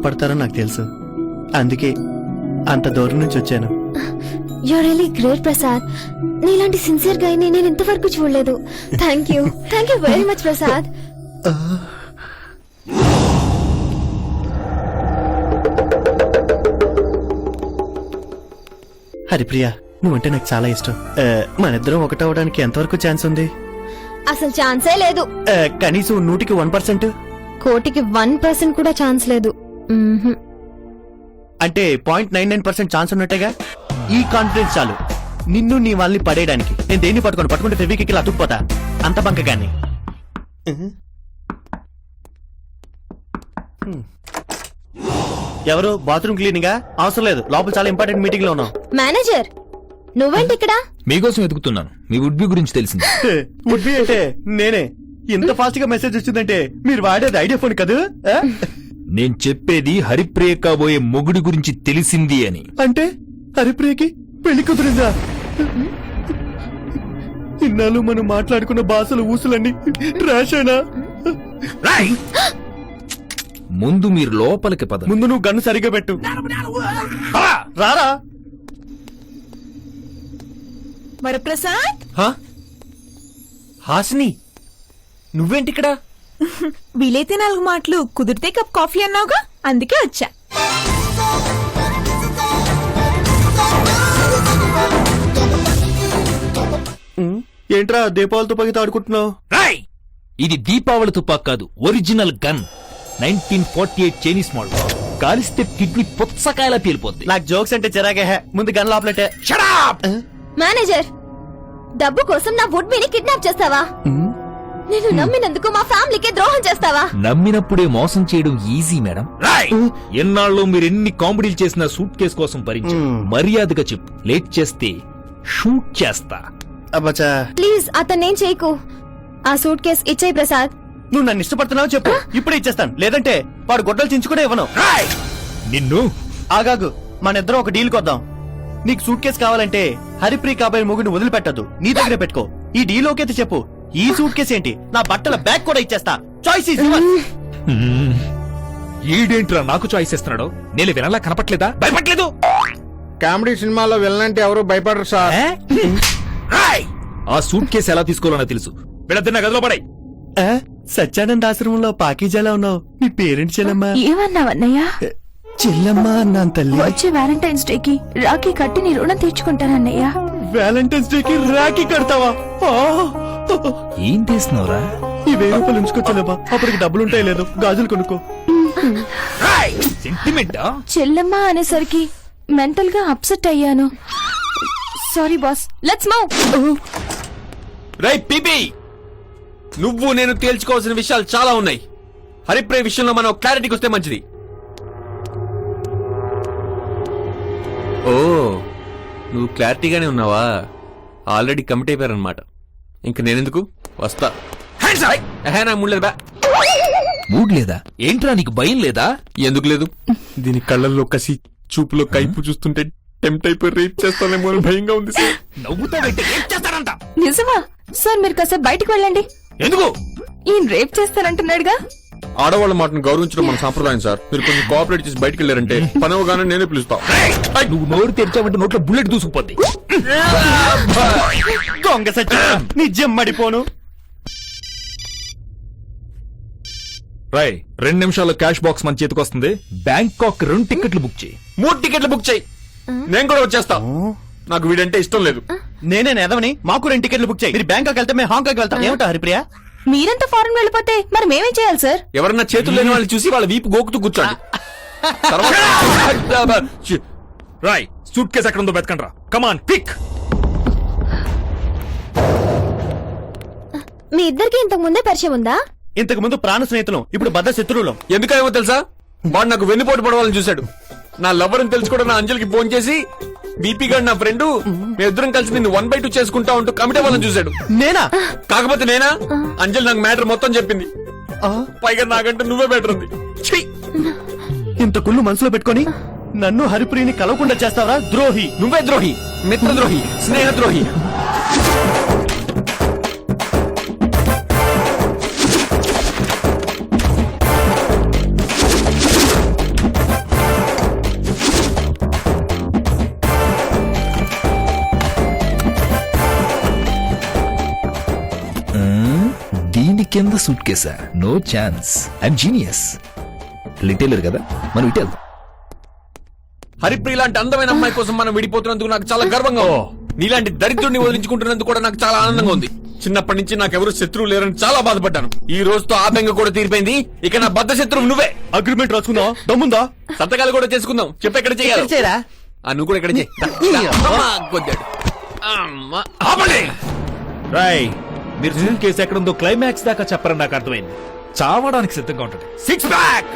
బాధపడతారని నాకు తెలుసు. అందుకే అంత దూరం నుంచి వచ్చాను. You are really great Prasad. నీలాంటి సిన్సియర్ గా నేను ఇంతవరకు చూడలేదు. Thank you very much Prasad. Haripriya, నువ్వంటే నాకు చాలా ఇష్టం. మనిద్దరం ఒకటవడానికి ఎంతవరకు ఛాన్స్ ఉంది? అసలు ఛాన్సే లేదు. కనీసం 100కి 1%. కోటికి 1% కూడా ఛాన్స్ లేదు. అంటే 0.99% ఛాన్స్ ఉన్నట్టేగా. ఈ కాన్ఫిడెన్స్ చాలు నిన్ను నీ వాళ్ళని పడేయడానికి. నేను దేన్ని పట్టుకుంటే ఫెవికికి అతుక్కుపోతా. అంత బంకగాన్ని. ఎవరు? బాత్రూమ్ క్లీనింగా? అవసరం లేదు, లోపల చాలా ఇంపార్టెంట్ మీటింగ్ లో ఉన్నాం. మేనేజర్, నువ్వేంటి ఇక్కడ? మీకోసం వెతుకుతున్నాను. మీ వుడ్ బి గురించి తెలిసింది. వుడ్ బి అంటే నేనే. ఇంత ఫాస్ట్ గా మెసేజ్ వచ్చిందంటే మీరు వాడేది ఐడియా ఫోన్ కదా? నేను చెప్పేది హరిప్రియ కాబోయే మొగుడి గురించి తెలిసింది అని. అంటే హరిప్రియకి పెళ్లి కుదిరిందా? ఇన్నాళ్ళు మనం మాట్లాడుకున్న భాషలు ఊసులన్నీ ట్రాషేనా? ముందు మీరు లోపలికి పద. ముందు నువ్వు గన్ను సరిగ్గా పెట్టు. రారా వరప్రసాద్. హాసిని, నువ్వేంటి ఇక్కడ? వీలైతే 4 మాటలు, కుదిరితే కప్ కాఫీ అన్నావుగా, అందుకే వచ్చా. ఏంట్రా దీపావళి తుపాకి ఆడుకుంటున్నావు? ఇది దీపావళి తుపాక్ కాదు, ఒరిజినల్ గన్. 1948 Chinese model. కాలిస్తే కిడ్నీ పుచ్చకాయలా పేలిపోద్ది. నాకు జోక్స్ అంటే చిరాకే. ముందు గన్ లోపలటే. మేనేజర్, డబ్బు కోసం నా వుడ్ బిని కిడ్నాప్ చేస్తావా? నేను నమ్మినందుకు మా ఫ్యామిలీకి ద్రోహం చేస్తావా? నమ్మినప్పుడే మోసం చేయడం ఈజీ మేడం. ఎన్నాళ్ళు మీరు ఎన్ని కామెడీలు చేసినా సూట్ కేసు కోసం భరించు. మర్యాదగా చెప్పు, లేట్ చేస్తే షూట్ చేస్తా. అబ్బచ్చా, ప్లీజ్ అతన్నేం చేయకు. ఆ సూట్ కేస్ ఇచ్చేయి ప్రసాద్. నువ్వు నన్ను ఇష్టపడుతున్నావు చెప్పు, ఇప్పుడే ఇచ్చేస్తాను. లేదంటే వాడు గొడ్డలు చించుకునే ఇవ్వను. నిన్ను ఆగాగు, మన ఇద్దరం ఒక డీల్ కొద్దాం. నీకు సూట్ కేసు కావాలంటే హరిప్రియ కాబోయే మొగుడిని వదిలిపెట్టద్దు, నీ దగ్గరే పెట్టుకో. ఈ డీల్ ఓకే చెప్పు. ఈ సూట్ కేసు ఏంటి, నా బట్టల బ్యాగ్ కూడా ఇచ్చేస్తా. Choice is yours. ఈడేంట్రా నాకు చాయిస్ ఇస్తున్నాడు? నేను వినలా కనపట్లేదా? భయపట్లేదు. కామెడీ సినిమాలో వెళ్ళంటే ఎవరు భయపడరు సార్. ఆ సూట్ కేసు ఎలా తీసుకోవాలన్నా తెలుసు. వీళ్ళద్దరిన గదిలో పడాయి. సత్యానంద ఆశ్రమంలో పాకీజాలా ఉన్నావు. నీ పేరెంట్ చెల్లమ్మా? ఏమన్నావన్నయ్యా? చెల్లమ్మా అన్నాను తల్లి. వచ్చే వ్యాలంటైన్స్ డే కి రాఖీ కట్టి నీ రుణం తీర్చుకుంటానన్నయ్యా. వ్యాలంటైన్స్ డే కి రాఖీ కడతావా? ఏం తీస్తున్నావురా? ఈ 1000 రూపాయలు ఉంచుకోవచ్చులేబా, అప్పటికి డబ్బులుంటాయి లేదు, గాజులు కొనుక్కో. సెంటిమెంటా? చెల్లెమ్మ అనేసరికి మెంటల్ గా అప్సెట్ అయ్యాను. Sorry boss, let's move. రై పీపీ, నువ్వు నేను తేల్చుకోవాల్సిన విషయాలు చాలా ఉన్నాయి. హరిప్రియ విషయంలో మనం క్లారిటీకి వస్తే మంచిది. ఓ, నువ్వు క్లారిటీగానే ఉన్నావా? ఆల్రెడీ కమిట్ అయిపోయారనమాట. ఇంక నేనెందుకు వస్తా. మూడ్ లేదా ఏంట్రా? నీకు భయం లేదా? ఎందుకు లేదు? దీని కళ్ళల్లో కసి, చూపులో కైపు చూస్తుంటే టెంప్ట్ అయిపోయి రేప్ చేస్తానేమో అని భయంగా ఉంది సార్. నవ్వుతా చేస్తారంట. నిజమా సార్? మీరు కాసేపు బయటకు వెళ్ళండి. ఎందుకు? ఈయన రేప్ చేస్తారంటున్నాడుగా. ఆడవాళ్ళ మాటను గౌరవించడం మన సంప్రదాయం సార్. మీరు కొంచెం కోఆపరేట్ చేసి బయటకు వెళ్ళారంటే పనవగానే నేనే పిలుస్తా. నువ్వు నోరు తెరిచావంటే నోట్లో బుల్లెట్ దూసుకుపోద్ది. దొంగ సత్యం, నిజం మడిపోను. రై 2 నిమిషాల్లో క్యాష్ బాక్స్ మన చేతికి వస్తుంది. బ్యాంకాక్ 2 టికెట్లు బుక్ చేయి. 3 టికెట్లు బుక్ చేయి, నేను కూడా వచ్చేస్తా. నాకు వీడంటే ఇష్టం లేదు. నేనే ఎదవని, మాకు 2 టికెట్లు బుక్ చేయి. మీరు బ్యాంకాక్ వెళ్తే మేము హాంకాంగ్ వెళ్తాం. ఏమిటా హరిప్రియ? మీరంతా ఫారెన్ వెళ్ళిపోతే మరి మేమేం చేయాలి సార్? ఎవరన్నా చేతులు లేని వాళ్ళని చూసి వాళ్ళ వీపు గోకుతూ కూర్చోండి. రాయ్, సూట్ కేసు ఎక్కడ ఉందో వెతకండ్రా. Come on quick. మీ ఇద్దరికి ఇంతకు ముందే పరిచయం ఉందా? ఇంతకు ముందు ప్రాణ స్నేహితులం, ఇప్పుడు బద్ద శత్రువులం. ఎందుకేమో తెలుసా? వాడు నాకు వెన్నుపోటు పడవాలని చూశాడు. నా లవర్ అని తెలుసు కూడా నా అంజలికి ఫోన్ చేసి, బీపీ గారు నా ఫ్రెండ్, మేమిద్దరం కలిసి నిన్ను 1/2 చేసుకుంటా ఉంటూ కమిటీ వాళ్ళని చూశాడు. నేనా? కాకపోతే నేనా? అంజలి నాకు మ్యాటర్ మొత్తం చెప్పింది. పైగా నాకంటే నువ్వే బెటర్ ఉంది. ఇంత కుళ్ళు మనసులో పెట్టుకొని నన్ను హరిప్రియని కలవకుండా చేస్తావరా ద్రోహి? నువ్వే ద్రోహి, మిత్రద్రోహి, స్నేహద్రోహి. కింద సూట్ కేసా? No chance. I'm genius. లిటైలర్ కదా, మనం ఇటే వెళ్దాం. హరిప్రియ లాంటి అందమైన అమ్మాయి కోసం మనం విడిపోతున్నందుకు నాకు చాలా గర్వంగా ఉంది. నీలాంటి దరిద్రుడిని వదిలించుకుంటున్నందుకు కూడా నాకు చాలా ఆనందంగా ఉంది. చిన్నప్పటి నుంచి నాకెవరు శత్రువు లేరని చాలా బాధపడ్డాను. ఈ రోజుతో ఆ బెంగ కూడా తీరిపోయింది. ఇక నా బద్ద శత్రువు నువ్వే. అగ్రిమెంట్ రాసుకుందాం, దమ్ముందా? సంతకాలు కూడా చేసుకుందాం. చెప్పెక్కడ చేయాలి? చేయరా? నువ్వు కూడా ఎక్కడ చేయి. కొద్దాడు. అమ్మా, ఆపండి. రాయ్, మీరు సూట్ కేసు ఎక్కడుందో క్లైమాక్స్ దాకా చెప్పరని నాకు అర్థమైంది. చావడానికి సిద్ధంగా ఉంటుంది. 6 ప్యాక్.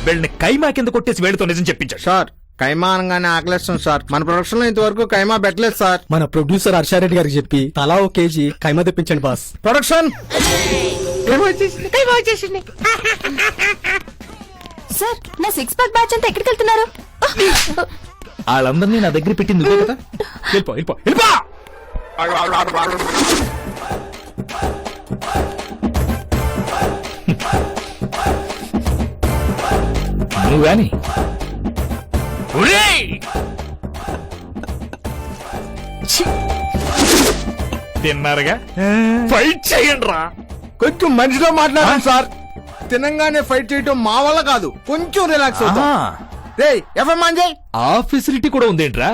వీళ్ళని కైమా కింద కొట్టేసి వేడితో నిజం చెప్పించాడు. సార్ కైమా అనగానే ఆకలేస్తుంది సార్. మన ప్రొడక్షన్ లో ఇంతవరకు కైమా పెట్టలేదు సార్. మన ప్రొడ్యూసర్ హర్షారెడ్డి గారికి చెప్పి తలా ఓ కేజీ కైమా తెప్పించండి బాస్. ప్రొడక్షన్ సార్ నా 6 ప్యాక్ బ్యాచ్ అంతా ఎక్కడికి వెళ్తున్నారు? వాళ్ళందరినీ నా దగ్గర పెట్టింది నువ్వే కదా. వెళ్ళిపో వెళ్ళిపో వెళ్ళిపో. నువ్వు గాని తిన్నారుగా, ఫైట్ చేయండి రా. కొంచెం మనిషిలో మాట్లాడాను సార్. తినంగానే ఫైట్ చేయటం మా వల్ల కాదు. కొంచెం రిలాక్స్ అవుతాం. రే ఎఫ్ఎం ఆన్ చేయి. ఆ ఫెసిలిటీ కూడా ఉందేంట్రా?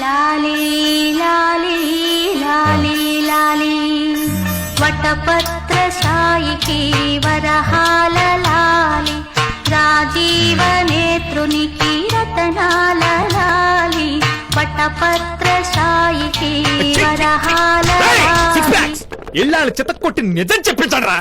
లాలీ లాలీ లాలీ లాలీ వటపత్ర సాయికి వరహాల లాలి రాజీవ నేత్రునికి రతనాల లాలి వటపత్ర సాయికి వరహాల లాలి. ఇళ్ళ చెత్త కొట్టి నిజం చెప్పించాడు రా.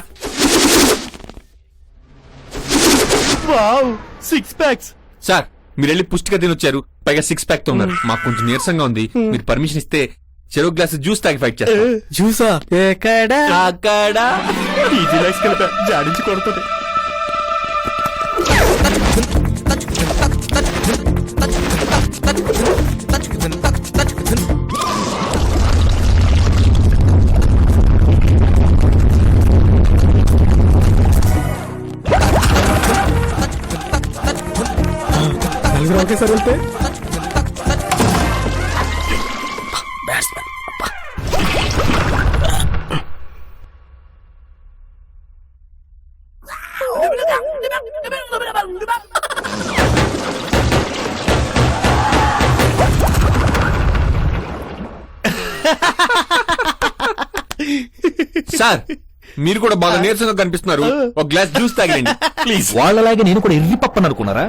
Wow, 6 packs. సార్ మీరు వెళ్ళి పుష్టిగా తినొచ్చారు. పైగా 6 ప్యాక్ తో ఉన్నారు. మాకు కొంచెం నీరసంగా ఉంది. మీరు పర్మిషన్ ఇస్తే చెరో గ్లాస్ జ్యూస్ తాగి ఫైట్ చేస్తాం. జ్యూసా? ఎక్కడా? అక్కడ ఈజీ లైక్స్ కలిపా, జాడించి కొడుతుంది. నలుగురు ఒకేసారి వెళ్తే సార్ మీరు కూడా బాగా నీరసంగా కనిపిస్తున్నారు. ఒక గ్లాస్ జ్యూస్ తాగండి ప్లీజ్. వాళ్ళలాగే నేను కూడా ఎర్రి పప్పని అనుకున్నారా?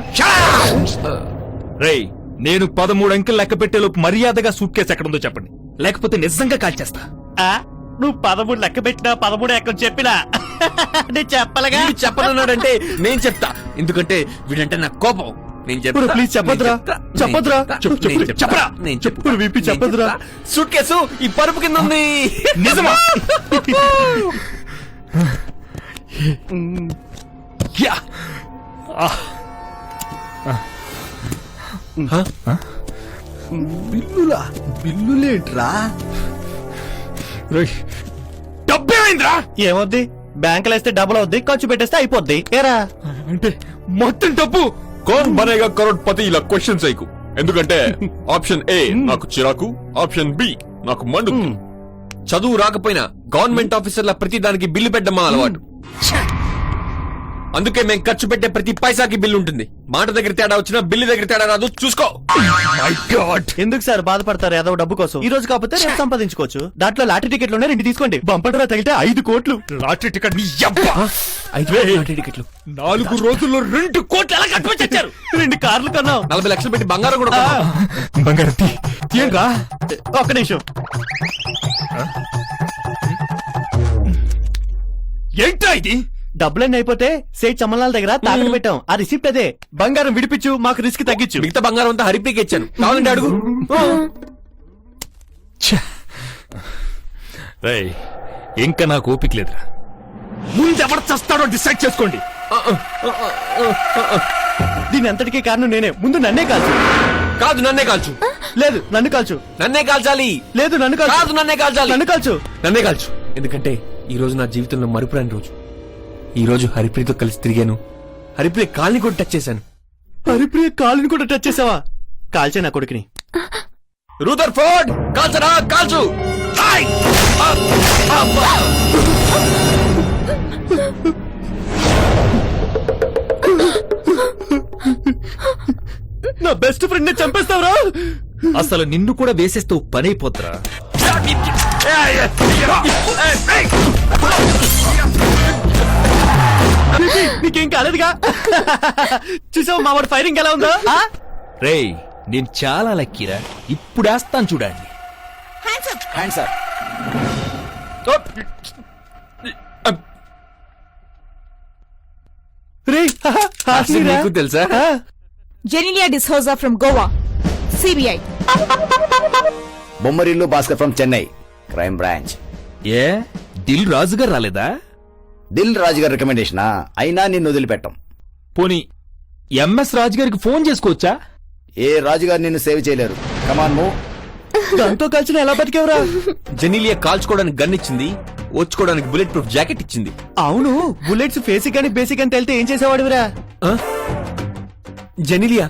రేయ్, నేను 13 అంకెలు లెక్క పెట్టేలోపు మర్యాదగా సూట్ కేసు ఎక్కడుందో చెప్పండి, లేకపోతే నిజంగా కాల్చేస్తా. నువ్వు 13 లెక్క పెట్టినా 13 ఎక్కడ చెప్పినా నేను చెప్పలగా. వీడు చెప్పనన్నాడంటే నేను చెప్తా. ఎందుకంటే వీడంటే నాకు కోపం. నేను ఇప్పుడు ప్లీజ్ చెప్పొద్దురా. చెప్పొద్దురా. చెప్పరా. నేను ఇప్పుడు విప్పి చెప్పొద్దురా. సూట్ కేసు ఈ పరుపు కింద ఉంది. నిజమా? యా. బిల్లులేట్రా? డబ్బేమైందిరా? ఏమవుద్ది? బ్యాంకులో వేస్తే డబుల్ అవుద్ది, ఖర్చు పెట్టేస్తే అయిపోద్ది. ఏరా అంటే మొత్తం డబ్బు కౌన్ బనేగా కరోడ్పతి ఇలా క్వశ్చన్స్ అయ్యకు. ఎందుకంటే ఆప్షన్ ఏ నాకు చిరాకు, ఆప్షన్ బి నాకు మండు. చదువు రాకపోయినా గవర్నమెంట్ ఆఫీసర్ల ప్రతి దానికి బిల్లు పెట్టడం మా అలవాటు. అందుకే మేము ఖర్చు పెట్టే ప్రతి పైసాకి బిల్లు ఉంటుంది. మాట దగ్గర తేడా వచ్చినా బిల్లు దగ్గర తేడా రాదు. చూసుకో. My God. ఎందుకు సార్ బాధపడతారు? ఏదో డబ్బు కోసం. ఈ రోజు కాకపోతే రేపు సంపాదించుకోవచ్చు. దాంట్లో లాటరీ టికెట్లు ఉన్నాయి, 2 తీసుకోండి. బంపడరా తగిలితే 5 కోట్లు. లాటరీ టికెట్ నీ యబ్బా. 5 టికెట్లు 4 రోజుల్లో 2 కోట్లు ఎలా కట్టుకొచ్చారు? 2 కార్లు కన్నా 40 లక్షలు పెట్టి బంగారం కూడా కొన్నాం. బంగారం తీయండిరా. ఒక్క నిమిషం. ఏంటా ఇది? డబ్బులన్నీ అయిపోతే సేట్ చమ్మలాల దగ్గర తాకట్టు పెట్టాం. ఆ రిసిప్ట్ అదే. బంగారం విడిపించు, మాకు రిస్క్ తగ్గించు. మిగతా బంగారం అంతా హరిప్రీకి ఇచ్చాను. కావాలంటే అడుగు. రేయ్, ఇంకా నాకు ఓపిక లేదురా. ముందెవరు చస్తాడో డిసైడ్ చేసుకోండి. దీని అంతటికీ కారణం నేనే. ముందు నన్నే కాల్చు. కాదు నన్నే కాల్చు. లేదు నన్ను కాల్చు. నన్నే కాల్చాలి. లేదు నన్ను కాల్చు. కాదు నన్నే కాల్చాలి. నన్ను కాల్చు. నన్నే కాల్చు. ఎందుకంటే ఈ రోజు నా జీవితంలో మరుపురాని రోజు. ఈ రోజు హరిప్రియతో కలిసి తిరిగాను. హరిప్రియ కాల్ని కూడా టచ్ చేశాను. హరిప్రియ కాలుని కూడా టచ్ చేసావా? కాల్చే నా కొడుకుని. రూదర్ ఫోర్డ్, కాల్చరా కాల్చు. ఆయ్! అబ్బా! నా బెస్ట్ ఫ్రెండ్ ని చంపేస్తావురా? అసలు నిన్ను కూడా వేసేస్తూ పనైపోతురా. నీకేం కాలేదుగా? చూసావు మా వాడు ఫైరింగ్ ఎలా ఉందో? రేయ్ నేను చాలా లక్కీరా. ఇప్పుడు వేస్తాను చూడండి. రే నీకు తెలుసా? Genelia D'Souza from Goa, CBI. Bommarillu Bhaskar from Chennai, crime branch. ఏ దిల్ రాజుగారు రాలేదా? దిల్ రాజు గారి రికమెండేషనా? అయినా నిన్ను వదిలిపెట్టం. పోనీ ఎంఎస్ రాజు గారికి ఫోన్ చేసుకోవచ్చా? ఏ రాజుగారు నిన్ను సేవ్ చేయలేరు. Come on move. దాంతో కలిసిన ఎలా బతికేవరా? జెనీలియా కాల్చుకోవడానికి గన్ ఇచ్చింది, ఓచుకోవడానికి బుల్లెట్ ప్రూఫ్ జాకెట్ ఇచ్చింది. అవును, బుల్లెట్స్ ఫేసిక్ అని బేసిక్ అని తెలితే ఏం చేసేవాడివిరా? జెనీలియా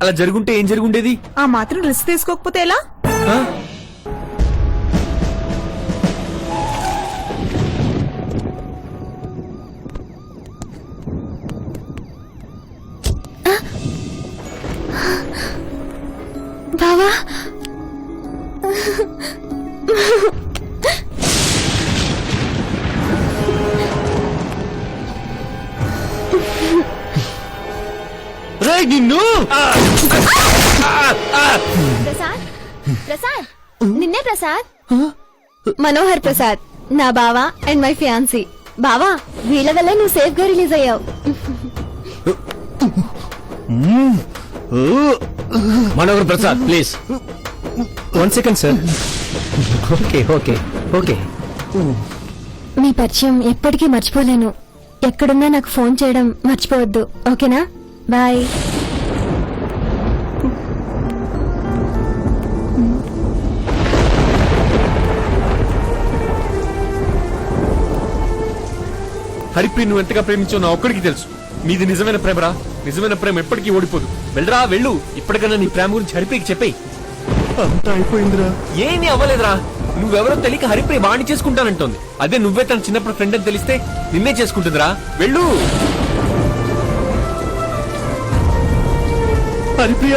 అలా జరుగుంటే ఏం జరుగుండేది? ఆ మాత్రం రిస్క్ తీసుకోకపోతే ఎలా? ఆ? బావా, రే నిన్ను! ప్రసాద్, ప్రసాద్, నిన్నే ప్రసాద్. మనోహర్ ప్రసాద్, నా బావా అండ్ మై ఫియాన్సీ. బావా, వీళ్ళ వల్ల నువ్వు సేఫ్ గా రిలీజ్ అయ్యావు. Manohar Prasad please 1 second sir. Okay okay okay. మీ పరిచయం ఎప్పటికీ మర్చిపోలేను. ఎక్కడున్నా నాకు ఫోన్ చేయడం మర్చిపోవద్దు, ఓకేనా? బాయ్. హరిప్రియ నువ్వు ఎంతగా ప్రేమించావు నా ఒక్కడికి తెలుసు. నీది నిజమైన ప్రేమరా. నిజమైన ప్రేమ ఎప్పటికీ ఓడిపోదు. వెళ్ళరా వెళ్ళు. ఇప్పటికన్నా నీ ప్రేమ గురించి హరిప్రియకి చెప్పేయి. అంతా అయిపోయిందిరా. ఏమీ అవ్వలేదురా. నువ్వెవరో తెలియక హరిప్రియ వాణ్ణి చేసుకుంటానంటోంది. అదే నువ్వే తన చిన్నప్పుడు ఫ్రెండ్ అని తెలిస్తే నిన్నే చేసుకుంటుందిరా. వెళ్ళు. హరిప్రియ,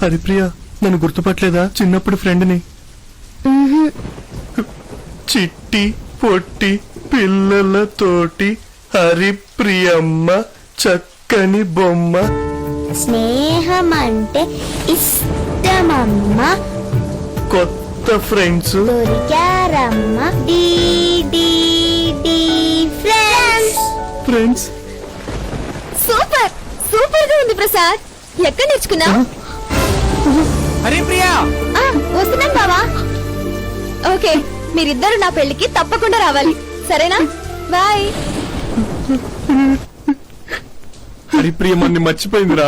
హరిప్రియ నన్ను గుర్తుపట్టలేదా? చిన్నప్పుడు ఫ్రెండ్ని. చిట్టి పొట్టి పిల్లలతోటి హరిప్రియమ్మ చక్కని బొమ్మ. స్నేహం అంటే ఇష్టమమ్మ, కొత్త ఫ్రెండ్స్ దొరికారమ్మ. ఫ్రెండ్స్. సూపర్ సూపర్ గా ఉంది ప్రసాద్. ఎక్కడ నేర్చుకున్నా? హరిప్రియ వస్తున్నాను బావా. ఓకే, మీరిద్దరు నా పెళ్లికి తప్పకుండా రావాలి, సరేనా? బాయ్. హరిప్రియ మన్ని మర్చిపోయిందిరా.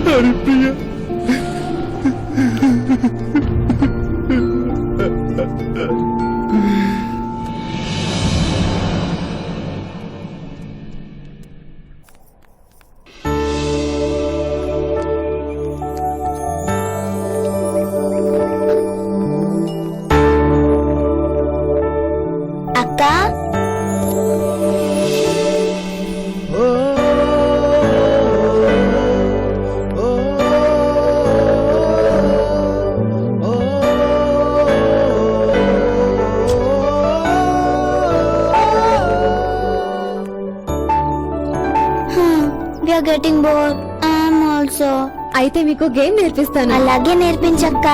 హరిప్రియ, అక్క, గెటింగ్ బోర్డ్. I'm also. అయితే మీకు గేమ్ నేర్పిస్తాను. అలాగే నేర్పించక్క.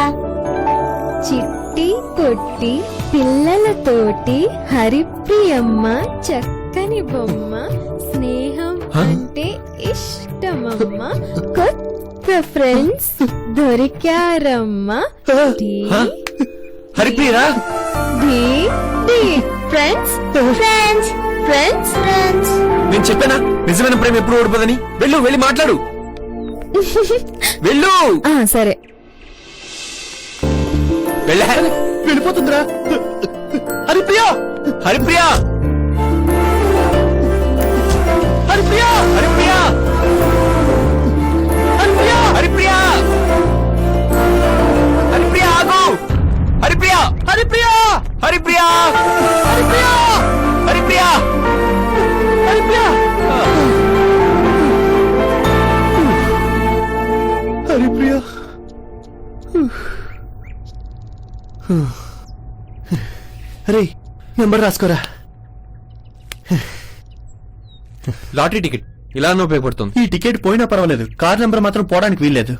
చిట్టి పొట్టి పిల్లలతోటి హరిప్రియమ్మ చక్కని బొమ్మ స్నేహం అంటే ఇష్టమమ్మా కొత్త ఫ్రెండ్స్ దొరికారమ్మా డి హరిప్రియరా డి డి ఫ్రెండ్స్ ఫ్రెండ్స్ ఫ్రెండ్స్ ఫ్రెండ్స్ నేను చెప్పానా నిజమైన ప్రేమ ఎప్పుడు ఓడిపోదని వెళ్ళి మాట్లాడు వెళ్ళు సరే వెళ్ళా వెళ్ళిపోతుందిరా హరిప్రియ హరిప్రియ హరిప్రియ హరిప్రియ హరిప్రియ హరిప్రియ హరిప్రియ ఆగు హరిప్రియ హరిప్రియ హరిప్రియ హరిప్రియ హరిప్రియ హరిప్రియ హరిప్రియ అరే నెంబర్ రాసుకోరా లాటరీ టికెట్ ఇలా ఉపయోగపడుతుంది ఈ టికెట్ పోయినా పర్వాలేదు కార్ నెంబర్ మాత్రం పోవడానికి వీల్లేదు